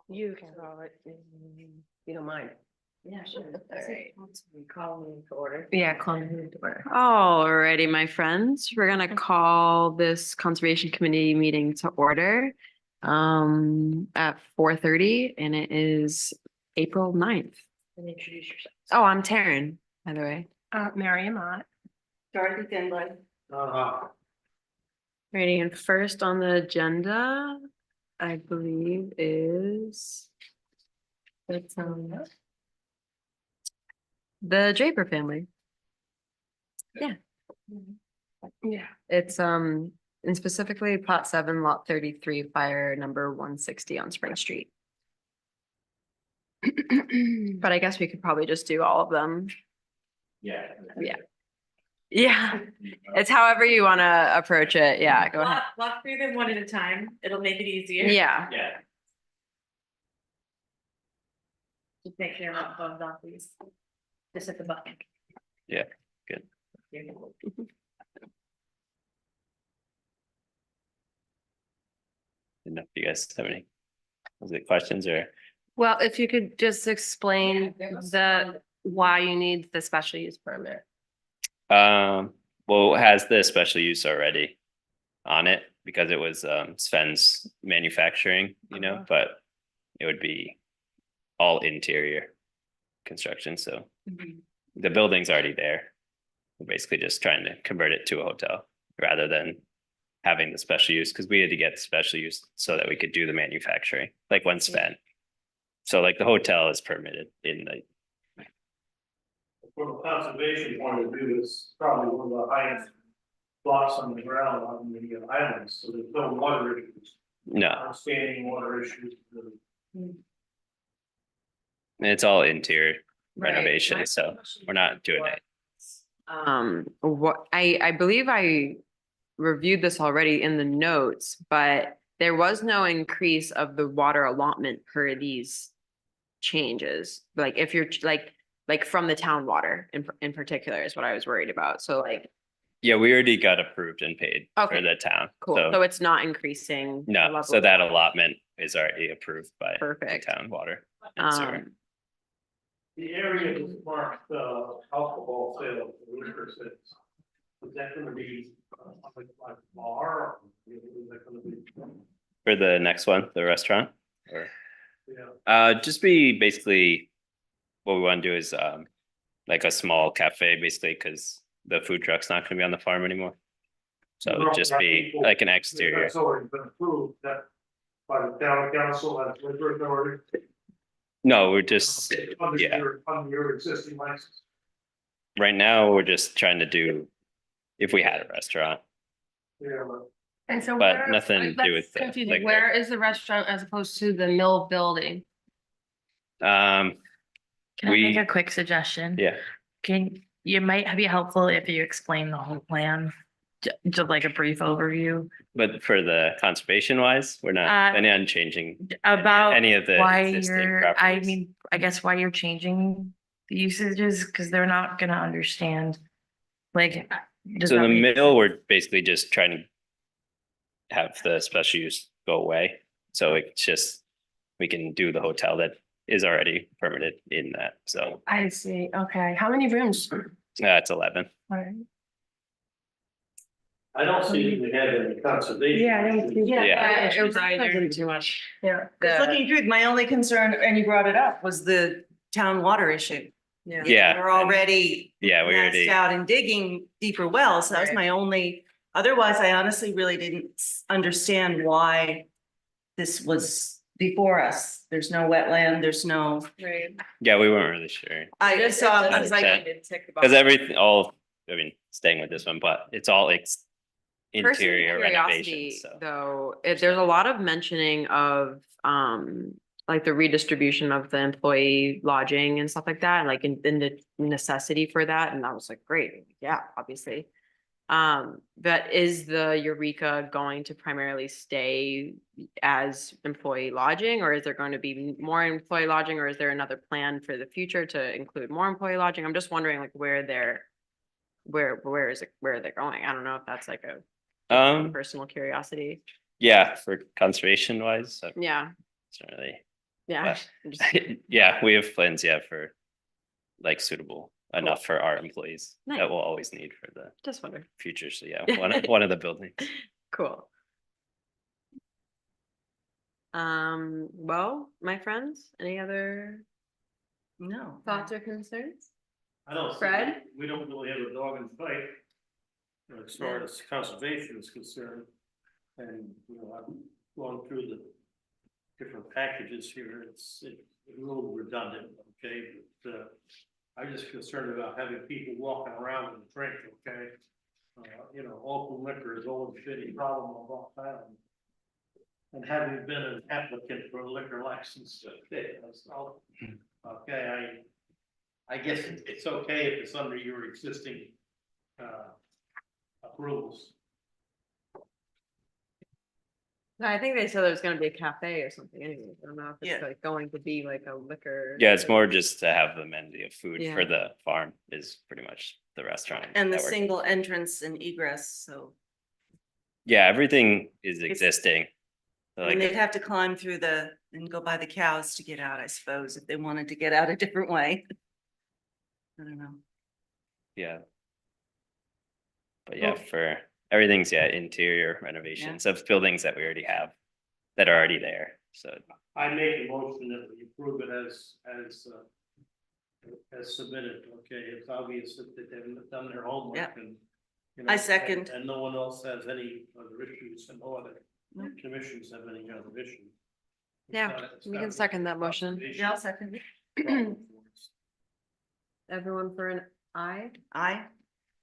You can call it, if you don't mind. Yeah, sure. Alright. Call me to order. Yeah, call me to order. Alrighty, my friends, we're gonna call this Conservation Committee meeting to order at 4:30, and it is April 9th. And introduce yourself. Oh, I'm Taryn, by the way. Mary Mott. Dorothy Finley. Ready, and first on the agenda, I believe is it's the Draper family. Yeah. It's and specifically plot 7, lot 33, fire number 160 on Spring Street. But I guess we could probably just do all of them. Yeah. Yeah, it's however you want to approach it. Yeah, go ahead. Walk through them one at a time. It'll make it easier. Yeah. Yeah. Just make sure you're not bumped off these. Just at the button. Yeah, good. Didn't know if you guys have any, was it questions or? Well, if you could just explain why you need the special use permit. Well, it has the special use already on it because it was Sven's manufacturing, but it would be all interior construction, so the building's already there. We're basically just trying to convert it to a hotel rather than having the special use, because we had to get the special use so that we could do the manufacturing, like when Sven. So like the hotel is permitted in the. From a conservation point of view, it's probably one of the highest blocks on the ground on the islands, so there's no water issues, No, outstanding water issues. and it's all interior Right. renovation, so we're not doing it. What I believe I reviewed this already in the notes, but there was no increase of the water allotment per these changes. Like if you're like from the town water in particular is what I was worried about. So like, Yeah, we already got approved and paid for Okay. the town. cool. So it's not increasing. the No, level so of that water. allotment is already approved by the Perfect. town water and sewer. Um, The area is marked alcohol sales, liquor sales. Is that gonna be like a bar? Or is that gonna be? For the next one, the restaurant, or Yeah. just be basically, what we want to do is like a small cafe, basically, because the food truck's not gonna be on the farm anymore. So it would just be like an exterior. That's already been approved, that by the town council and liquor authority. No, we're just, Under yeah. under your existing license. Right now, we're just trying to do, if we had a restaurant, Yeah, And so But where- nothing to do that's with the confusing. liquor. Where is the restaurant as opposed to the mill building? um, Can I make We- a quick suggestion? yeah. You might be helpful if you explain the whole plan, just like a brief overview But for the conservation wise, we're not planning on changing about any of the why existing you're, properties. I guess why you're changing the usages, because they're not gonna understand. Like. does So that the make mill, we're basically just trying to have the special use go away. So it's just, we can do the hotel that is already permitted in that. So I see. Okay. How many rooms? it's 11. Alright. I don't see we had any conservation. Yeah, I don't see- Yeah. It was either too much. Yeah. Because looking through, my only concern, and you brought it up, was the town water issue. Yeah. We're already Yeah, we already, maxed out and digging deeper wells, so that was Right. my only, otherwise, I honestly really didn't understand why this was before us. There's no wetland, there's no, Right. yeah, we weren't really sure. I saw, I was like, Because everything, I mean, staying with this one, but it's all interior Personal renovations, curiosity, so. though, there's a lot of mentioning of like the redistribution of the employee lodging and stuff like that, and like in the necessity for that, and I was like, great, yeah, obviously. But is the Eureka going to primarily stay as employee lodging, or is there going to be more employee lodging, or is there another plan for the future to include more employee lodging? I'm just wondering like where are they going? I don't know if that's like a personal curiosity. Yeah, for conservation wise, Yeah. it's not really, Yeah. Yeah, we have plans, yeah, for like suitable enough for our employees Nice. that we'll always need for the Just wondering. future. So yeah, one of the buildings. Cool. Well, my friends, any other No. thoughts or concerns? I don't. see- Fred? We don't really have a dog in the fight. As far as conservation is concerned. And, you know, I've gone through the different packages here. It's a little redundant, okay? But, I'm just concerned about having people walking around and drink, okay? You know, open liquor is always been a problem on Long Island. And having been an applicant for a liquor license, okay, I guess it's okay if it's under your existing, approvals. No, I think they said there's gonna be a cafe or something anyway. I don't know if Yeah. it's like going to be like a liquor. Yeah, it's more just to have the amenity of food Yeah. for the farm is pretty much the restaurant. And the that we're- single entrance and egress, so, Yeah, everything is existing. So, and they'd like, have to climb through and go by the cows to get out, I suppose, if they wanted to get out a different way. I don't know. yeah. But yeah, for everything's, yeah, interior renovations of buildings that we already have that are already there. So I make a motion that we approve it as submitted, okay? It's obvious that they've done their homework Yeah. and. you I know, second. And no one else has any other issues and no other No. commissions have any other issues. Yeah, we can second that motion. Yeah, I'll second. Everyone for an aye? Aye.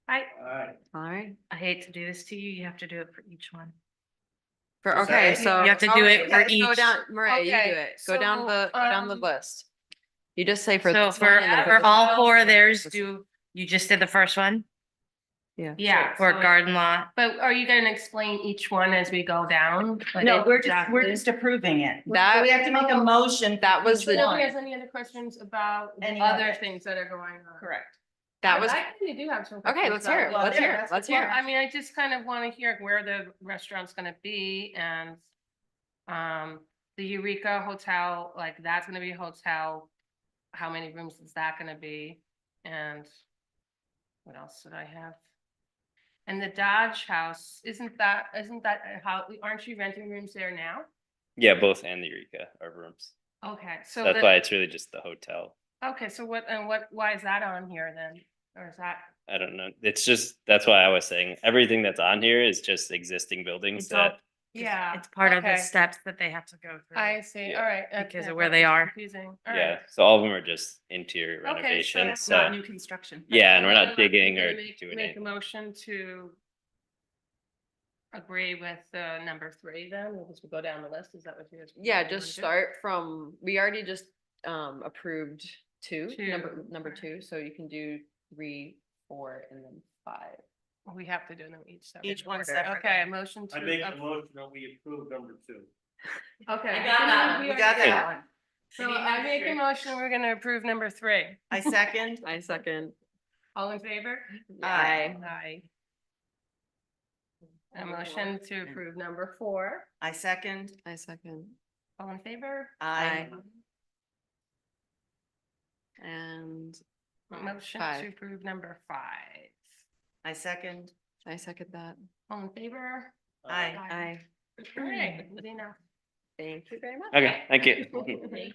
Alright, All right. I hate to do this to you. You have to do it for each one. For, Is okay, that- so. You have to do it for let's Go each. down, Maria, you do Okay, it. Go down so, go down the list. You just say for. So this one and then for all four of this theirs, one. you just did the first one Yeah. Yeah. for so- garden lot. But are you gonna explain each one as we go down? Like, No, we're exactly? just approving it. That- We have to make a motion. for That was each the- So one. nobody has any other questions about Any other other- things that are going on? Correct. That was, I kinda do have some. okay, questions let's hear it. about- Let's hear it. Let's hear Well, it. I mean, I just kind of want to hear where the restaurant's gonna be and the Eureka Hotel, like that's gonna be a hotel. How many rooms is that gonna be? And what else did I have? And the Dodge House, isn't that how, aren't you renting rooms there now? yeah, both and the Eureka are rooms. Okay, so That's the- why it's really just the hotel. okay, so why is that on here then? Or is that? I don't know. It's just, that's why I was saying everything that's on here is just existing buildings It's all- that, Yeah. It's part of the okay. steps that they have to go through. I see, Yeah. all right. Because okay, of where that they was are. Confusing, all yeah, right. so all of them are just interior Okay, so renovations, it's Not so, new construction. yeah, and we're Then not I'm digging gonna or Make doing a anything. motion to agree with number 3 then, we'll just go down the list, is that what you guys? yeah, you wanna just do? start from, we already just approved Two. number 2, so you can do 3, 4, and then 5. We have to do them each separate. Each one order. separate. Okay, motion to. I make a motion that we approve number 2. Okay. I got that one. We got that one. So I make a motion, we're gonna approve number 3. I second. I second. All in favor? Aye. Aye. A motion to approve number 4. I second. I second. All in favor? Aye. And Motion Five. to approve number 5. I second. I second that. All in favor? Aye. Aye. All right, good enough. Thank you very much. Okay, thank you.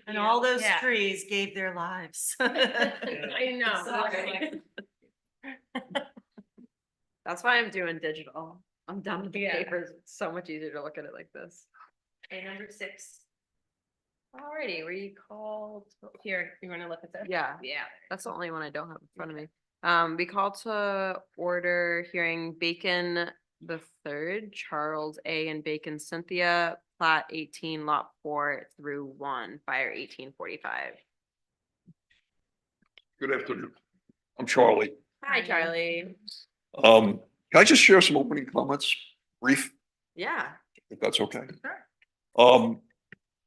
And all those Yeah. trees gave their lives. I know. Sorry. That's why I'm doing digital. I'm done with the Yeah. papers. It's so much easier to look at it like this. Okay, number 6. Alrighty, were you called? Here, you wanna look at this? Yeah, Yeah. that's the only one I don't have in front of me. We call to order hearing Bacon the Third, Charles A. and Bacon Cynthia, plat 18, lot 4 through 1, fire 1845. Good afternoon. I'm Charlie. Hi, Charlie. Can I just share some opening comments, brief, Yeah. if that's okay? Sure.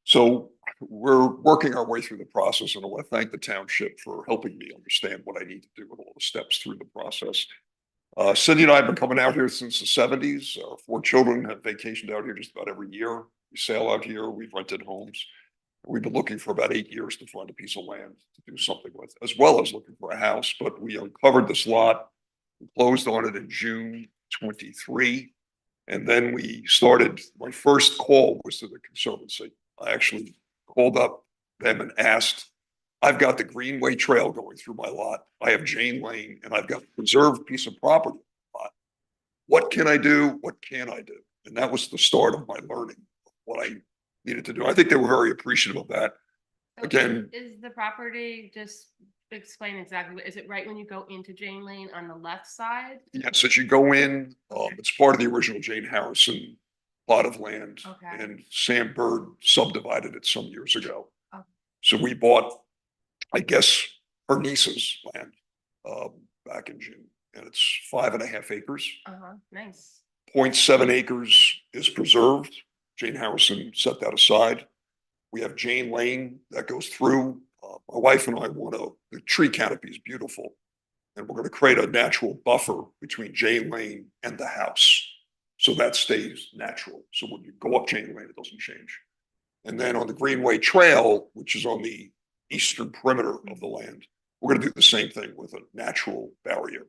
So we're working our way through the process, and I want to thank the township for helping me understand what I need to do with all the steps through the process. Cindy and I have been coming out here since the 70s. Our 4 children have vacationed out here just about every year. We sail out here, we've rented homes. We've been looking for about 8 years to find a piece of land to do something with, as well as looking for a house, but we uncovered this lot. We closed on it in June 23. And then we started, my first call was to the Conservancy. I actually called up them and asked, I've got the Greenway Trail going through my lot. I have Jane Lane and I've got a preserved piece of property. What can I do? What can I do? And that was the start of my learning of what I needed to do. I think they were very appreciative of that. So Again- Is the property, just explain exactly, is it right when you go into Jane Lane on the left side? Yes, as you go in, it's part of the original Jane Harrison plot of land. Okay. And Sam Bird subdivided it some years ago. Oh. So we bought, I guess, her niece's land back in June. And it's 5.5 acres. Uh-huh, nice. 0.7 acres is preserved. Jane Harrison set that aside. We have Jane Lane that goes through. My wife and I the tree canopy is beautiful. And we're going to create a natural buffer between Jane Lane and the house. So that stays natural. So when you go up Jane Lane, it doesn't change. And then on the Greenway Trail, which is on the eastern perimeter of the land, we're going to do the same thing with a natural barrier.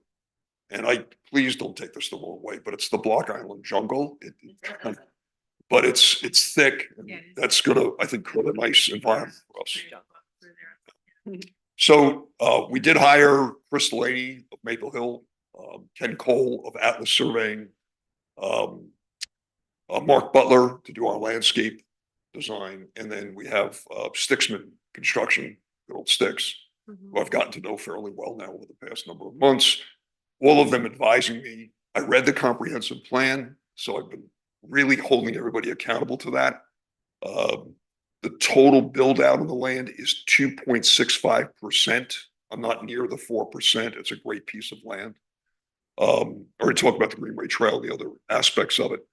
And please don't take this the wrong way, but it's the Block Island jungle. But it's thick. And that's gonna, I think, create a nice environment for us. So we did hire Chris Delaney of Maple Hill, Ken Cole of Atlas Surveying, Mark Butler to do our landscape design, and then we have Stixman Construction, good old Stix, who I've gotten to know fairly well now over the past number of months. All of them advising me. I read the comprehensive plan, so I've been really holding everybody accountable to that. The total build out of the land is 2.65%. I'm not near the 4%. It's a great piece of land. Or talk about the Greenway Trail, the other aspects of it.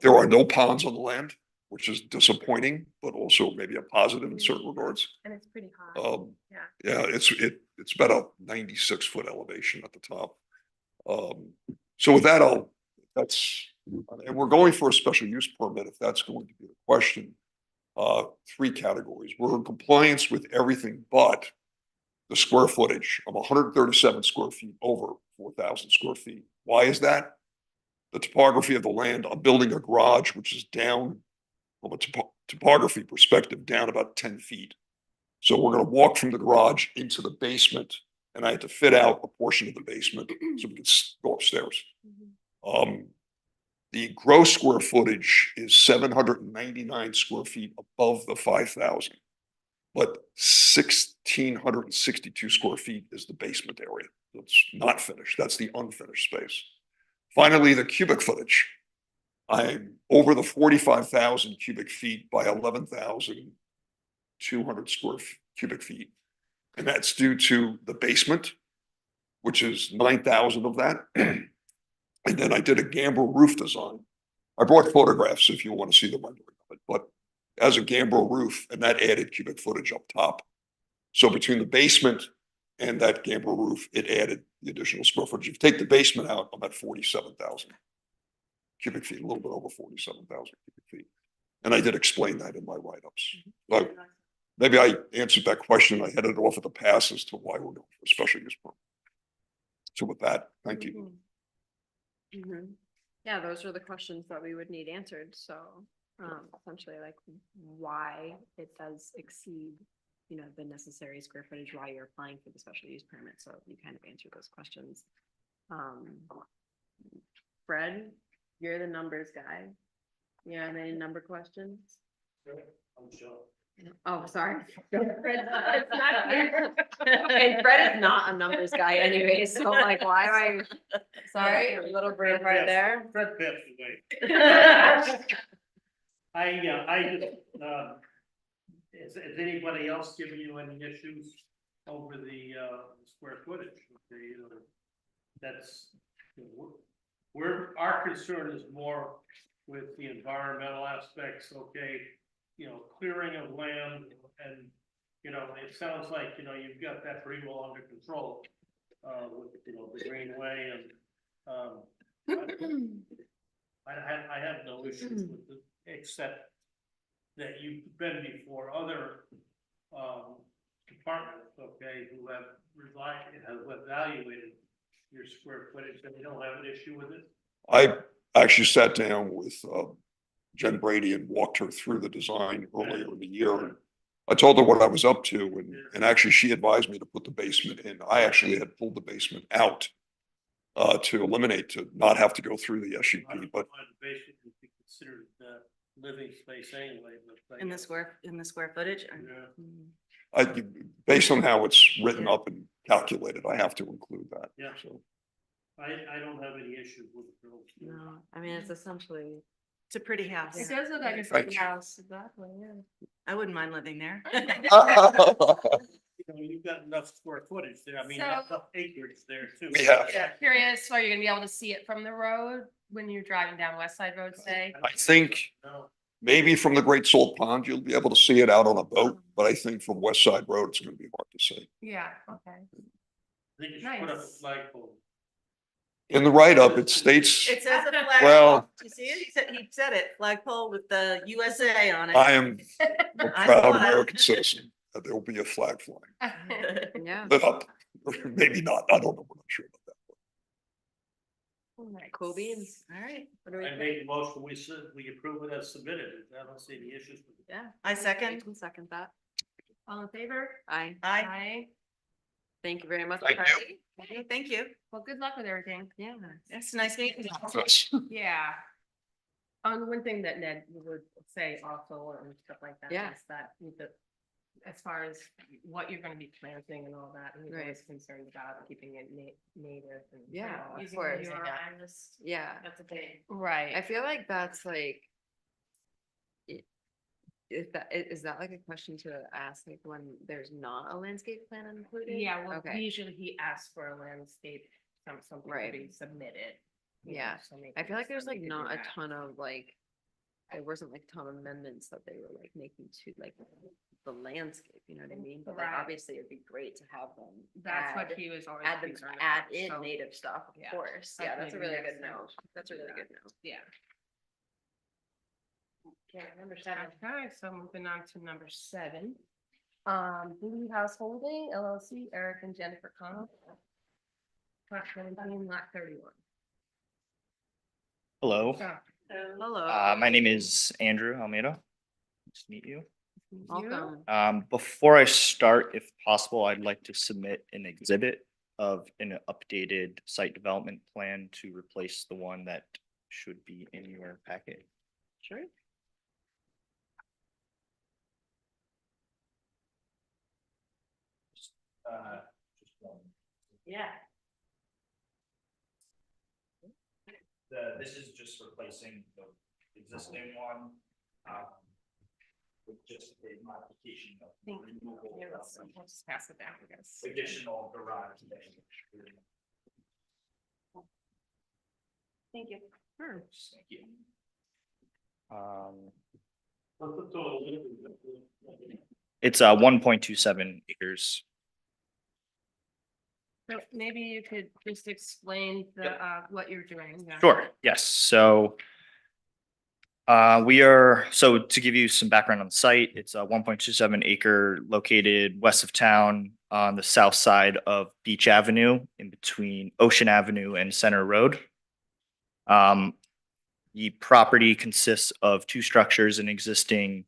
There are no ponds on the land, which is disappointing, but also maybe a positive in certain regards. And it's pretty high. Yeah, it's about a 96-foot elevation at the top. So with that, and we're going for a special use permit if that's going to be the question. 3 categories. We're in compliance with everything but the square footage of 137 square feet over 4,000 square feet. Why is that? The topography of the land. I'm building a garage, which is down from a topography perspective, down about 10 feet. So we're going to walk from the garage into the basement, and I had to fit out a portion of the basement so we could go upstairs. The gross square footage is 799 square feet above the 5,000, but 1,662 square feet is the basement area. It's not finished. That's the unfinished space. Finally, the cubic footage. I'm over the 45,000 cubic feet by 11,200 cubic feet. And that's due to the basement, which is 9,000 of that. And then I did a gambrel roof design. I brought photographs if you want to see the rendering of it, but as a gambrel roof, and that added cubic footage up top. So between the basement and that gambrel roof, it added the additional square footage. If you take the basement out, I'm at 47,000 cubic feet, a little bit over 47,000 cubic feet. And I did explain that in my write-ups. But maybe I answered that question. I headed off at the pass as to why we're going for a special use permit. So with that, thank you. Yeah, those are the questions that we would need answered. So essentially like why it does exceed, the necessary square footage, why you're applying for the special use permit. So you kind of answered those questions. Fred, you're the numbers guy. You have any number questions? I'm sure. Oh, sorry. And Fred is not a numbers guy anyway, so like, why am I, sorry, a little brain right there. Fred passed away. Has anybody else given you any issues over the square footage? That's, our concern is more with the environmental aspects, okay? Clearing of land and, it sounds like, you've got that pretty well under control. With, the Greenway and, I have no issues with it, except that you've been before other, departments, okay, who have evaluated your square footage, and they don't have an issue with it? I actually sat down with Jen Brady and walked her through the design earlier in the year. And I told her what I was up to, and actually she advised me to put the basement in. I actually had pulled the basement out to eliminate, to not have to go through the I SUP, don't but find the basement would be considered, living space anyway, but. In the square footage? Yeah. based on how it's written up and calculated, I have to include that. Yeah. So I don't have any issues with the girls. No, I mean, it's essentially, It's a pretty house. It does look like a Thank big you. house, exactly, yeah. I wouldn't mind living there. You know, you've got enough square footage there, I mean, So- enough acreage there too. We have. Curious, are you gonna be able to see it from the road when you're driving down West Side Road, say? I think No, maybe from the Great Salt Pond, you'll be able to see it out on a boat, but I think from West Side Road, it's gonna be hard to see. Yeah, okay. I think you should put up a Nice. flagpole. In the write-up, it states, It says a Well- flagpole. You see it? He said it, flagpole with the USA on it. I am a I proud saw that. American citizen, that there will be a flag flying, yeah, lit up, maybe not, I don't know, we're not sure about that. cool beans. All right, What do we I think? made a motion, we approve it as submitted, I don't see any issues with it. Yeah. I second. can second that. All in favor? Aye. Aye. Thank you very much. Thank you. Carly. Okay, thank you. Well, good luck with everything. Yeah. It's nice meeting you. Yes. Yeah. One thing that Ned would say also and stuff like that Yeah. is that with the, as far as what you're gonna be planting and all that, he's Right. always concerned about keeping it native and. Yeah, of using course. your Yeah. That's a big. Right. I feel like that's like. Is that like a question to ask, like when there's not a landscape plan included? Yeah, well, Okay, usually he asks for a landscape, something to Right. be submitted. you know, Yeah. so maybe I feel like there's like somebody could do not a that. ton of like. There wasn't like a ton of amendments that they were like making to like the landscape, you know what I mean? But like Right. obviously it'd be great to have them. That's what add- he was always. Add them, concerned add about, in so, native stuff, of yeah, course. that's Yeah, that's a maybe really next good time note. we should That's a do really that. good note. Yeah. Okay, number 7. Okay, so moving on to number 7. Blue House Holding LLC, Eric and Jennifer Connell. Lot 17, lot 31. Hello, So, Hello. my name is Andrew Almeida. Nice to meet you. you- Welcome. Before I start, if possible, I'd like to submit an exhibit of an updated site development plan to replace the one that should be in your packet. Sure. Yeah. This is just replacing the existing one. With just a modification of Thank you. removal Here, of let's we'll just pass it down, I guess. additional garage. Thank you. Sure. Thank you. What's the total? It's 1.27 acres. So maybe you could just explain the, what you're doing. yeah. Sure, yes, so. So to give you some background on the site, it's a 1.27 acre located west of town on the south side of Beach Avenue in between Ocean Avenue and Center Road. The property consists of 2 structures, an existing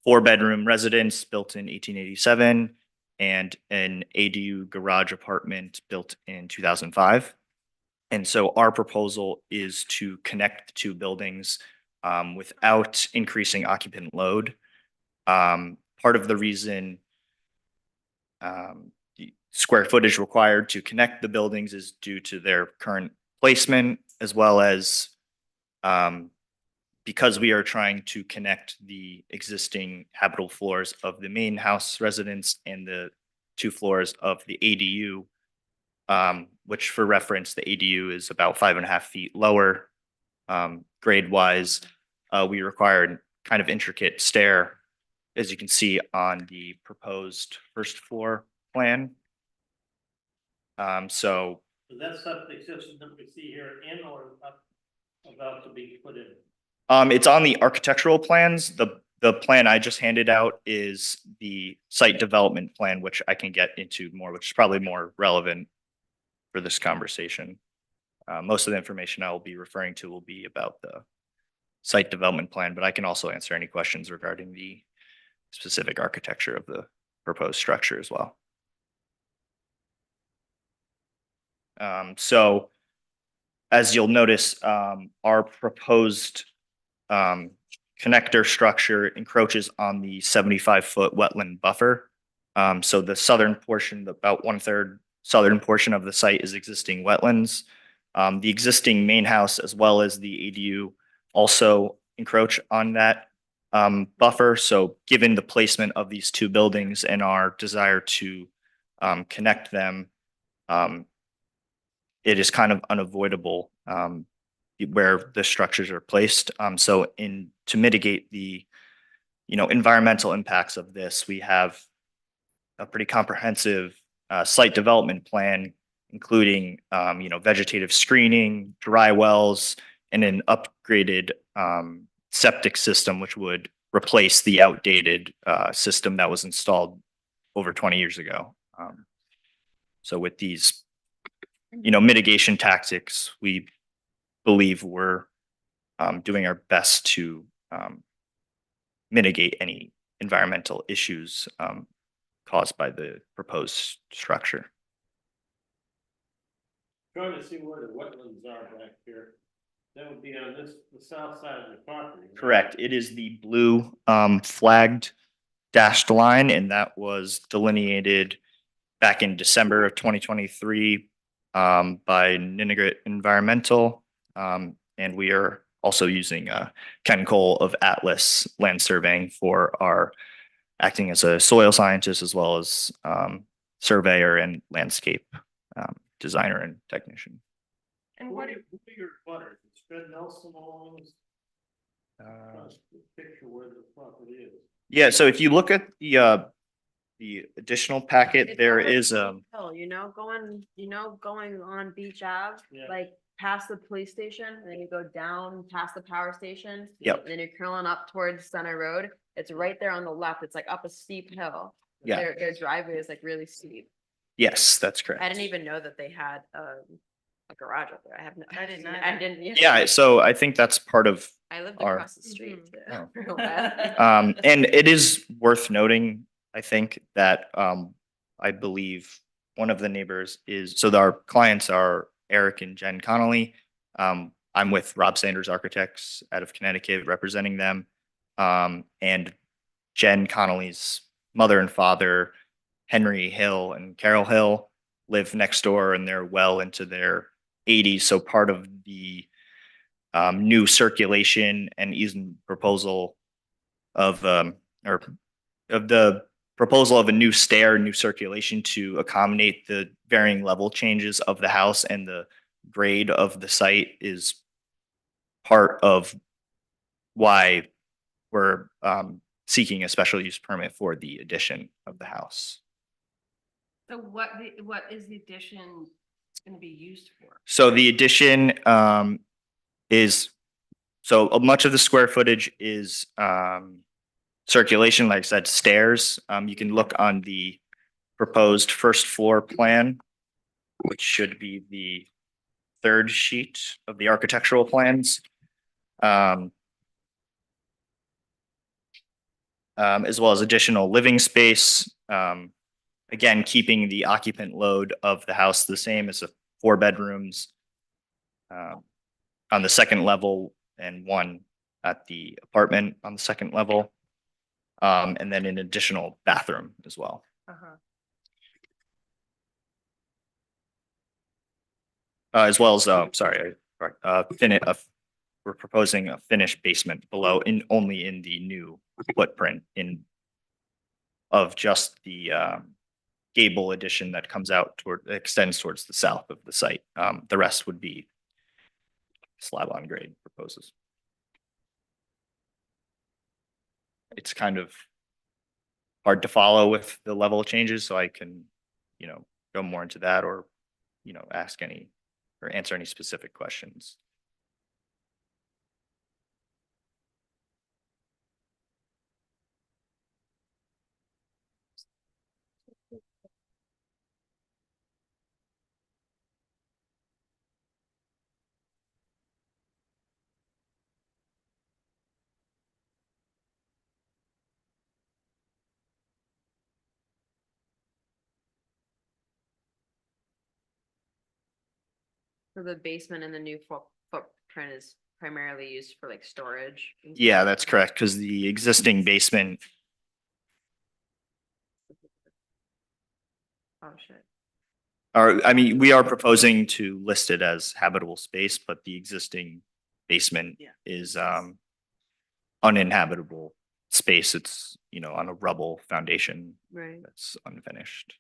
4-bedroom residence built in 1887 and an ADU garage apartment built in 2005. And so our proposal is to connect the 2 buildings without increasing occupant load. Part of the reason the square footage required to connect the buildings is due to their current placement, as well as because we are trying to connect the existing habitable floors of the main house residence and the 2 floors of the ADU, which for reference, the ADU is about 5.5 feet lower grade wise. We required kind of intricate stair, as you can see on the proposed first floor plan. So Is that septic system that we see here in or about to be put in? it's on the architectural plans. the plan I just handed out is the site development plan, which I can get into more, which is probably more relevant for this conversation. Most of the information I will be referring to will be about the site development plan, but I can also answer any questions regarding the specific architecture of the proposed structure as well. So as you'll notice, our proposed connector structure encroaches on the 75-foot wetland buffer. So the southern portion, about 1/3 southern portion of the site is existing wetlands. The existing main house as well as the ADU also encroach on that buffer. So given the placement of these two buildings and our desire to connect them, it is kind of unavoidable where the structures are placed. So to mitigate the, environmental impacts of this, we have a pretty comprehensive site development plan, including, vegetative screening, dry wells, and an upgraded septic system, which would replace the outdated system that was installed over 20 years ago. So with these, mitigation tactics, we believe we're doing our best to mitigate any environmental issues caused by the proposed structure. Trying to see where the wetlands are back here. That would be on the south side of the property. right? Correct. It is the blue flagged dashed line, and that was delineated back in December of 2023 by Ninigret Environmental. And we are also using Ken Cole of Atlas Land Surveying for our acting as a soil scientist as well as surveyor and landscape designer and technician. And Who what, are your butters? It's Fred Nelson owns. Picture where the property is. Yeah, so if you look at the additional packet, It's there over is Hill, going on Beach Ave, Yeah. like past the police station, and then you go down past the power station. Yep. And then you're curling up towards Center Road. It's right there on the left. It's like up a steep hill. Yeah. Their driveway is like really steep. Yes, that's correct. I didn't even know that they had a garage up there. I have no. I didn't I either. didn't. Yeah, so I think that's part of I lived our- across the street. too, Oh. for a while. and it is worth noting, I think, that I believe one of the neighbors is, so our clients are Eric and Jen Connolly. I'm with Rob Sanders Architects out of Connecticut representing them. And Jen Connolly's mother and father, Henry Hill and Carol Hill, live next door and they're well into their 80s. So part of the new circulation and easement proposal of the proposal of a new stair, new circulation to accommodate the varying level changes of the house and the grade of the site is part of why we're seeking a special use permit for the addition of the house. so what is the addition gonna be used for? So the addition is, so much of the square footage is circulation, like I said, stairs. You can look on the proposed first floor plan, which should be the third sheet of the architectural plans. As well as additional living space. Again, keeping the occupant load of the house the same as the 4 bedrooms on the second level and 1 at the apartment on the second level. And then an additional bathroom as well. Uh-huh. As well as, sorry, we're proposing a finished basement below only in the new footprint of just the gable addition that comes out extends towards the south of the site. The rest would be slab on grade proposes. It's kind of hard to follow with the level of changes, so I can, go more into that or, ask any or answer any specific questions. So the basement and the new footprint is primarily used for like storage? and Yeah, stuff? that's Okay. correct, because the existing basement, Oh, shit. I mean, we are proposing to list it as habitable space, but the existing basement Yeah. is uninhabitable space. It's, you know, on a rubble foundation Right. that's unfinished.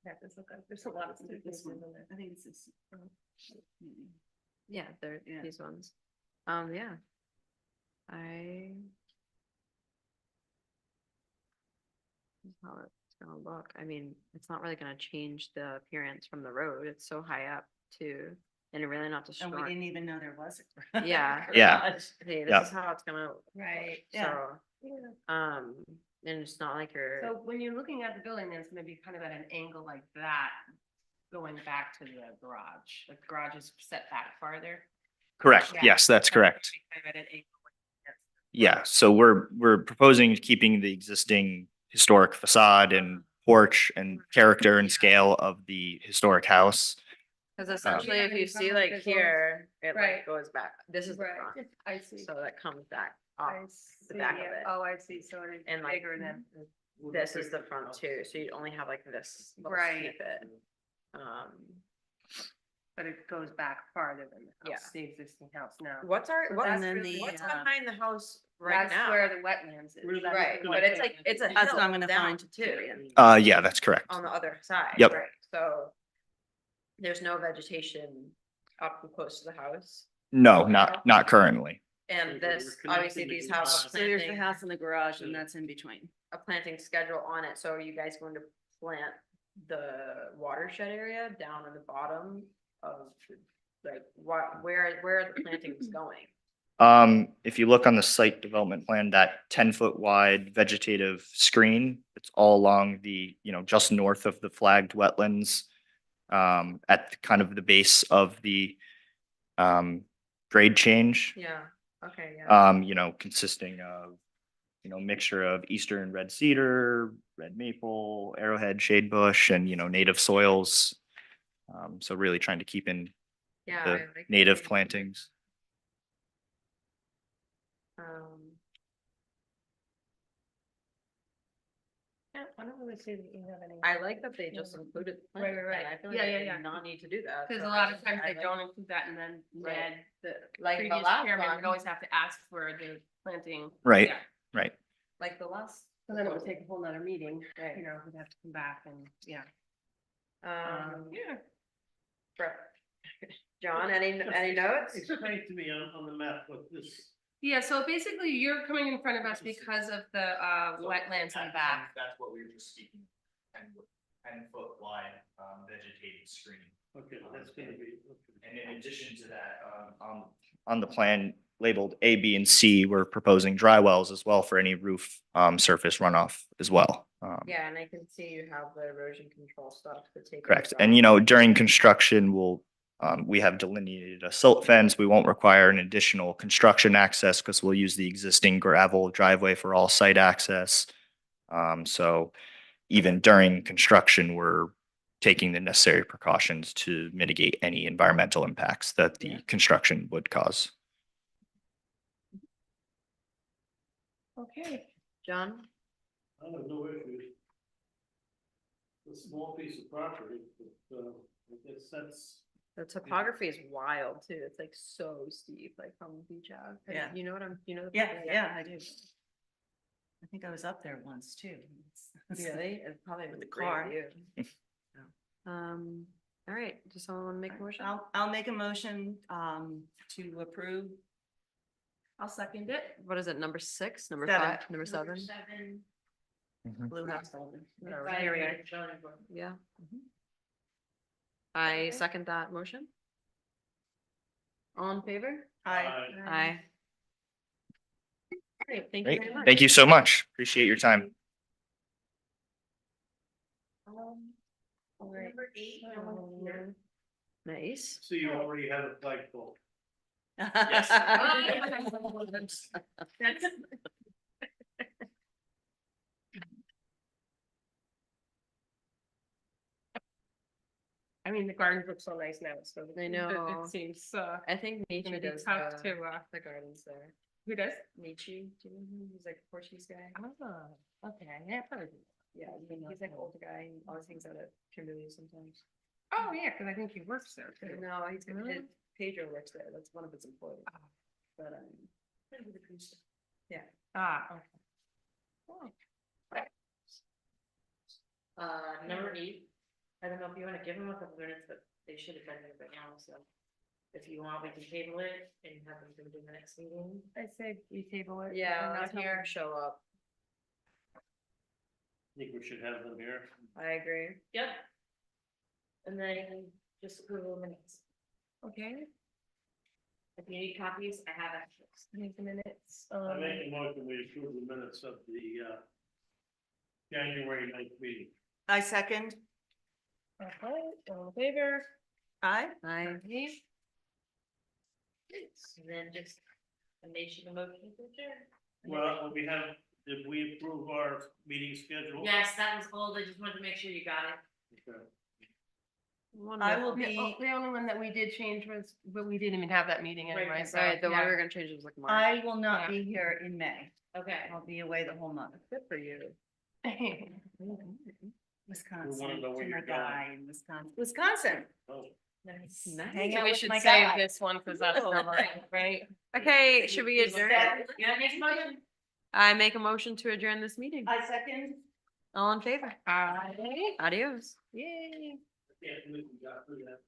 Yeah, there's a lot of This one. staircases in there. I think it's this. Yeah, they're Yeah. these ones. Yeah. I. That's how it's gonna look. I mean, it's not really gonna change the appearance from the road. It's so high up too. And really not And we destroy. didn't even know there was a. Yeah. Yeah. garage. Hey, this Yeah. is how it's gonna, Right. Yeah. so, and it's not like you're. So when you're looking at the building, then it's gonna be kind of at an angle like that, going back to the garage. The garage is set back farther. Correct. Yeah. Yes, that's So it's gonna correct. be kind of at an angle like this. Yeah, so we're proposing keeping the existing historic facade and porch and character and scale of the historic house. Cause essentially, if you see like here, it Right. like goes back. This is the Right, front. I see. So that comes back I off. see, back of yeah. it. Oh, I see, so it's And, like, bigger than, This is the front too, so you'd only have like this little Right. snippet. but it goes back farther than the Yeah. house, the existing house now. What's our, So what's, that's then really- what's the, behind the house right That's now? where the wetlands is. Where's That's Right, the but it's like, wetlands. it's a That's what I'm hill gonna down find too, Yeah, that's correct. on the other side. Yep. Right, so there's no vegetation up close to the house. No, not currently. And So this, we're obviously connecting the these have garage. So there's the planting, house and the garage and that's in between. a planting schedule on it, so are you guys going to plant the watershed area down in the bottom of, like, where are the plantings going? If you look on the site development plan, that 10-foot wide vegetative screen, it's all along the, you know, just north of the flagged wetlands. At kind of the base of the grade change. Yeah, okay, yeah. You know, consisting of, you know, mixture of eastern red cedar, red maple, arrowhead, shade bush, and, you know, native soils. So really trying to keep in Yeah, I the like that. native plantings. Yeah, I don't really see that you have any. I like that they just included. the Right, planting right, plan. right. I feel like Yeah, they yeah, did yeah. not need to do that. Because so a lot of times I they like- don't include that and then Right. read the Like the previous last chairman one. would always have to ask for the planting. Right, Yeah. right. Like the last. So then it would take a whole nother meeting, Right. you know, we'd have to come back and, yeah. Yeah. John, any notes? Explain to me on the map what this. Yeah, so basically you're coming in front of us because of the wetlands in the back. That's what we were just speaking, 10-foot wide vegetated screen. Okay, that's gonna be. And in addition to that, on the plan labeled A, B, and C, we're proposing dry wells as well for any roof surface runoff as well. Yeah, and I can see you have the erosion control stuff to take. Correct. those And, off. you know, during construction, we have delineated a silt fence. We won't require an additional construction access because we'll use the existing gravel driveway for all site access. So even during construction, we're taking the necessary precautions to mitigate any environmental impacts that the construction would cause. Okay. John? I have no issues. It's a small piece of property, but, I guess that's. The topography is wild too. It's like so steep, like from Beach Ave. Yeah. You know what I'm, you know? the Yeah, property? yeah, I do. I think I was up there once too. Really? It's probably With with the the great car. view. All right, does someone want to make a motion? I'll make a motion, to approve. I'll second it. What is it, number 6, number Seven. 5, number 7? Blue House. Whatever, there we are. Yeah. I second that motion. All in favor? Aye. Aye. Great, thank you Great. very much. Thank you so much. Appreciate your time. Number 8. Nice. So you already have a flagpole. Yes. That's, I mean, the gardens look so nice now, so. I know. It seems, I think gonna Nietzsche be does tough the, to, the gardens there. who does? Nietzsche, do you know him? He's like a Portuguese guy. Oh, okay, yeah, probably. Yeah, he's like an older guy. He always hangs out at Kimberly sometimes. Oh, yeah, because I think he works there too. No, he's got, Really? Pedro works there. That's one of his employees. Ah. But, yeah. Ah, okay. Oh, Number 8. I don't know if you want to give them a couple minutes, but they should have been here by now, so. If you want, we can table it and have them do the next meeting. I say we table it. Yeah, They're let's not have them here. show up. I think we should have them here. I agree. Yep. And then just approval of minutes. Okay, If you need copies, I have extras. make the minutes. I make a motion, we approve the minutes of the January 9th meeting. I second. Okay, all in favor? Aye. Okay. And then just a nation of motion to adjourn. Well, did we approve our meeting schedule? Yes, that was old. I just wanted to make sure you got it. Okay. I will The be, the only one that we did change was, but we didn't even have that meeting anyway, so. Right, the one we yeah. were gonna change was like March. I will not Yeah. be here in May. Okay. I'll be away the whole month. Good for you. Wisconsin, know where to you're my going. guy in Wisconsin. Wisconsin. Oh, Nice. Hang So out we with should my save guy. this one because that's number 8, right? Okay, should we adjourn? You wanna make a motion? I make a motion to adjourn this meeting. I second. All in favor? Aye. Adios. Yay. yeah, we got through that.